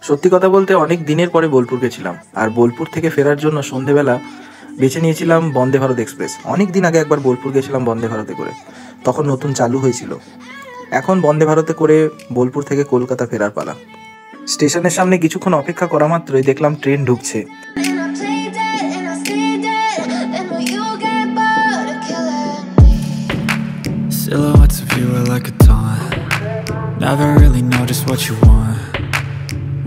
সত্যি কথা বলতে অনেক দিনের পরে বোলপুর গেছিলাম, আর বোলপুর থেকে ফেরার জন্য সন্ধেবেলা বেছে নিয়েছিলাম বন্দে ভারত এক্সপ্রেস। অনেক দিন আগে একবার বোলপুর গেছিলাম বন্দে ভারতে করে, তখন নতুন চালু হয়েছিল। এখন বন্দে ভারতে করে বোলপুর থেকে কলকাতা ফেরার পালা। স্টেশনের সামনে কিছুক্ষণ অপেক্ষা করা মাত্রই দেখলাম ট্রেন ঢুকছে। Silhouettes of you are like a taunt. Never really know just what you want.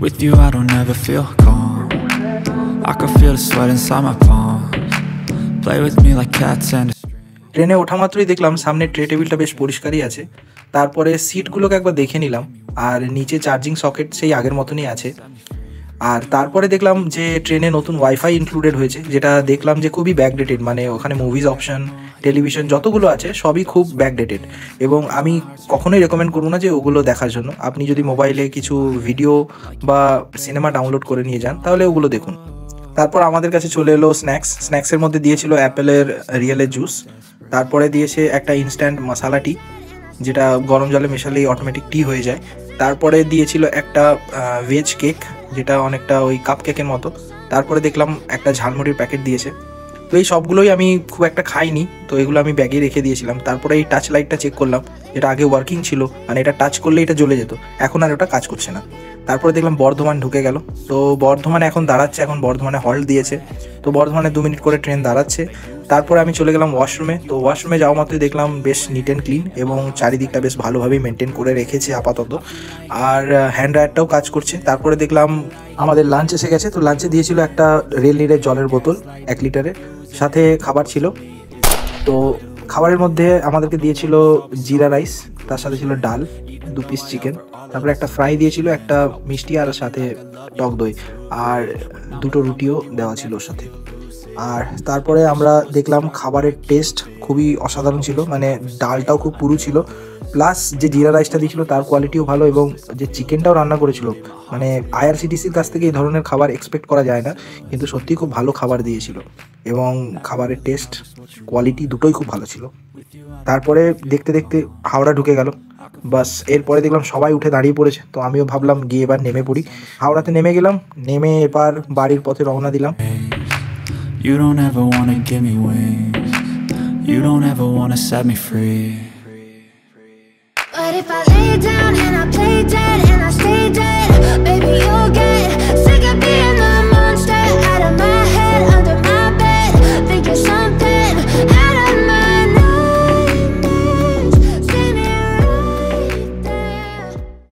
With you I don't ever feel calm. I can feel the sweat inside my palms. Play with me like cats and a string. ট্রেনে ওঠা মাত্রই দেখলাম সামনে tray টেবিলটা বেশ পরিষ্কারই আছে। তারপরে সিটগুলোকে একবার দেখে নিলাম, আর নিচে চার্জিং সকেট সেই আগের মতনই আছে। আর তারপরে দেখলাম যে ট্রেনে নতুন ওয়াইফাই ইনক্লুডেড হয়েছে, যেটা দেখলাম যে খুবই ব্যাকডেটেড। মানে ওখানে মুভিজ অপশন, টেলিভিশন যতগুলো আছে সবই খুব ব্যাকডেটেড, এবং আমি কখনোই রেকমেন্ড করবো না যে ওগুলো দেখার জন্য। আপনি যদি মোবাইলে কিছু ভিডিও বা সিনেমা ডাউনলোড করে নিয়ে যান তাহলে ওগুলো দেখুন। তারপর আমাদের কাছে চলে এলো স্ন্যাক্সের মধ্যে দিয়েছিল অ্যাপেলের রিয়েলের জুস, তারপরে দিয়েছে একটা ইনস্ট্যান্ট মশালা টি, যেটা গরম জলে মেশালেই অটোমেটিক টি হয়ে যায়। তারপরে দিয়েছিল একটা ভেজ কেক, যেটা অনেকটা ওই কাপ কেকের মতো। তারপরে দেখলাম একটা ঝালমুড়ির প্যাকেট দিয়েছে। তো এই সবগুলোই আমি খুব একটা খাইনি, তো এগুলো আমি ব্যাগে রেখে দিয়েছিলাম। তারপরে এই টাচ লাইটটা চেক করলাম, যেটা আগে ওয়ার্কিং ছিল, মানে এটা টাচ করলে এটা জ্বলে যেত, এখন আর ওটা কাজ করছে না। তারপরে দেখলাম বর্ধমান ঢুকে গেল। তো বর্ধমানে এখন দাঁড়াচ্ছে, এখন বর্ধমানে হল্ট দিয়েছে। তো বর্ধমানে 2 মিনিট করে ট্রেন দাঁড়াচ্ছে। তারপরে আমি চলে গেলাম ওয়াশরুমে। তো ওয়াশরুমে যাওয়া মাত্রই দেখলাম বেশ নিট অ্যান্ড ক্লিন, এবং চারিদিকটা বেশ ভালোভাবেই মেনটেন করে রেখেছে আপাতত, আর হ্যান্ড ড্রায়ারটাও কাজ করছে। তারপরে দেখলাম আমাদের লাঞ্চ এসে গেছে। তো লাঞ্চে দিয়েছিল একটা রেল নিরের জলের বোতল 1 লিটারের, সাথে খাবার ছিল। তো খাবারের মধ্যে আমাদেরকে দিয়েছিল জিরা রাইস, তার সাথে ছিল ডাল, 2 পিস চিকেন, তারপরে একটা ফ্রাই দিয়েছিল, একটা মিষ্টি, আর সাথে টক দই, আর 2টো রুটিও দেওয়া ছিল ওর সাথে। আর তারপরে আমরা দেখলাম খাবারের টেস্ট খুবই অসাধারণ ছিল, মানে ডালটাও খুব পুরু ছিল, প্লাস যে জিরা রাইসটা দিয়েছিল তার কোয়ালিটিও ভালো, এবং যে চিকেনটাও রান্না করেছিল, মানে আইআরসিটিসির কাছ থেকে এই ধরনের খাবার এক্সপেক্ট করা যায় না, কিন্তু সত্যিই খুব ভালো খাবার দিয়েছিল, এবং খাবারের টেস্ট কোয়ালিটি দুটোই খুব ভালো ছিল। তারপরে দেখতে দেখতে হাওড়া ঢুকে গেল। বাস এরপরে দেখলাম সবাই উঠে দাঁড়িয়ে পড়েছে, তো আমিও ভাবলাম গিয়ে এবার নেমে পড়ি। হাওড়াতে নেমে গেলাম, নেমে এবার বাড়ির পথে রওনা দিলাম। You don't ever wanna give me wings. You don't ever wanna set me free. But if I lay down and I play dead